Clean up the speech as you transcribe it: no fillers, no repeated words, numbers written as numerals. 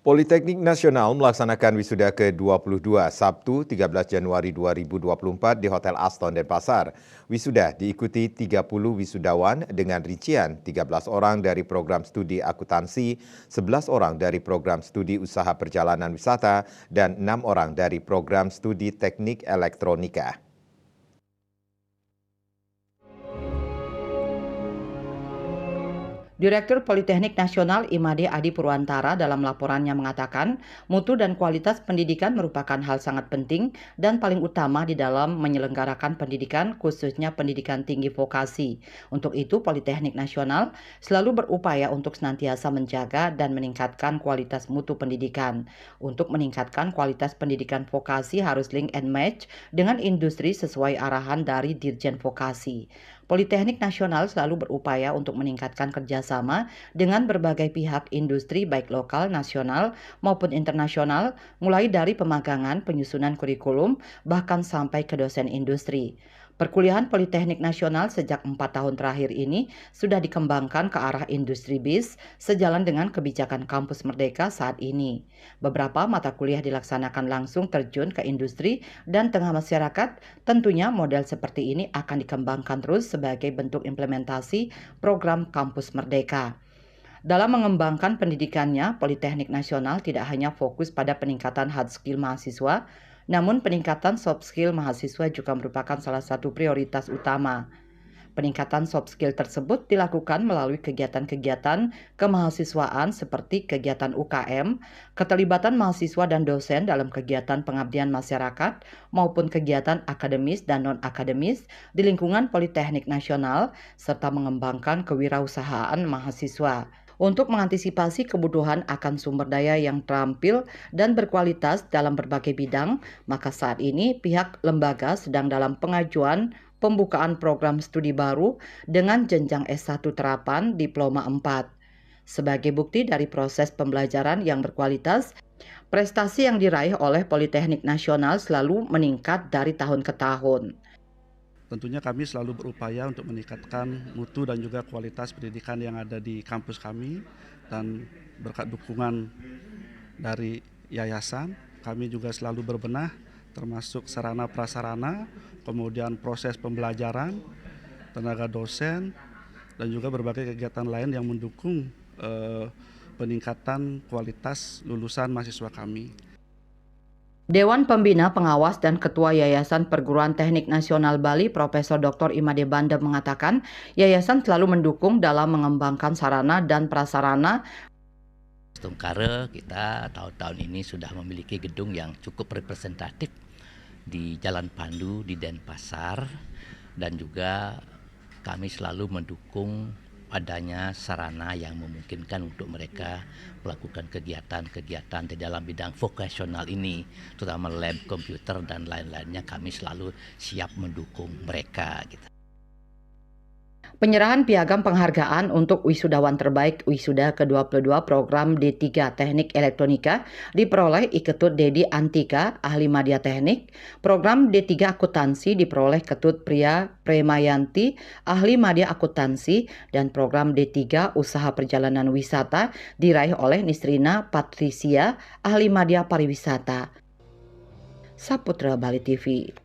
Politeknik Nasional melaksanakan wisuda ke-22 Sabtu 13 Januari 2024 di Hotel Aston Denpasar. Wisuda diikuti 30 wisudawan dengan rincian 13 orang dari program studi akuntansi, 11 orang dari program studi usaha perjalanan wisata, dan 6 orang dari program studi teknik elektronika. Direktur Politeknik Nasional Imade Adi Purwantara dalam laporannya mengatakan, mutu dan kualitas pendidikan merupakan hal sangat penting dan paling utama di dalam menyelenggarakan pendidikan, khususnya pendidikan tinggi vokasi. Untuk itu, Politeknik Nasional selalu berupaya untuk senantiasa menjaga dan meningkatkan kualitas mutu pendidikan. Untuk meningkatkan kualitas pendidikan vokasi harus link and match dengan industri sesuai arahan dari Dirjen Vokasi. Politeknik Nasional selalu berupaya untuk meningkatkan kerjasama dengan berbagai pihak industri baik lokal, nasional, maupun internasional, mulai dari pemagangan, penyusunan kurikulum, bahkan sampai ke dosen industri. Perkuliahan Politeknik Nasional sejak 4 tahun terakhir ini sudah dikembangkan ke arah industri bis sejalan dengan kebijakan Kampus Merdeka saat ini. Beberapa mata kuliah dilaksanakan langsung terjun ke industri dan tengah masyarakat. Tentunya model seperti ini akan dikembangkan terus sebagai bentuk implementasi program Kampus Merdeka. Dalam mengembangkan pendidikannya, Politeknik Nasional tidak hanya fokus pada peningkatan hard skill mahasiswa, namun peningkatan soft skill mahasiswa juga merupakan salah satu prioritas utama. Peningkatan soft skill tersebut dilakukan melalui kegiatan-kegiatan kemahasiswaan seperti kegiatan UKM, keterlibatan mahasiswa dan dosen dalam kegiatan pengabdian masyarakat, maupun kegiatan akademis dan non-akademis di lingkungan Politeknik Nasional, serta mengembangkan kewirausahaan mahasiswa. Untuk mengantisipasi kebutuhan akan sumber daya yang terampil dan berkualitas dalam berbagai bidang, maka saat ini pihak lembaga sedang dalam pengajuan pembukaan program studi baru dengan jenjang S1 terapan Diploma 4. Sebagai bukti dari proses pembelajaran yang berkualitas, prestasi yang diraih oleh Politeknik Nasional selalu meningkat dari tahun ke tahun. Tentunya kami selalu berupaya untuk meningkatkan mutu dan juga kualitas pendidikan yang ada di kampus kami, dan berkat dukungan dari yayasan, kami juga selalu berbenah termasuk sarana prasarana, kemudian proses pembelajaran, tenaga dosen, dan juga berbagai kegiatan lain yang mendukung peningkatan kualitas lulusan mahasiswa kami. Dewan Pembina Pengawas dan Ketua Yayasan Perguruan Teknik Nasional Bali Profesor Dr. Imade Bandem mengatakan, yayasan selalu mendukung dalam mengembangkan sarana dan prasarana. Tungkare kita tahun-tahun ini sudah memiliki gedung yang cukup representatif di Jalan Pandu di Denpasar, dan juga kami selalu mendukung adanya sarana yang memungkinkan untuk mereka melakukan kegiatan-kegiatan di dalam bidang vokasional ini, terutama lab komputer dan lain-lainnya. Kami selalu siap mendukung mereka gitu. Penyerahan piagam penghargaan untuk wisudawan terbaik wisuda ke-22 program D3 Teknik Elektronika diperoleh Iketut Dedi Antika, ahli media teknik. Program D3 Akuntansi diperoleh Ketut Priya Premayanti, ahli media akuntansi, dan program D3 Usaha Perjalanan Wisata diraih oleh Nisrina Patricia, ahli media pariwisata. Saputra Bali TV.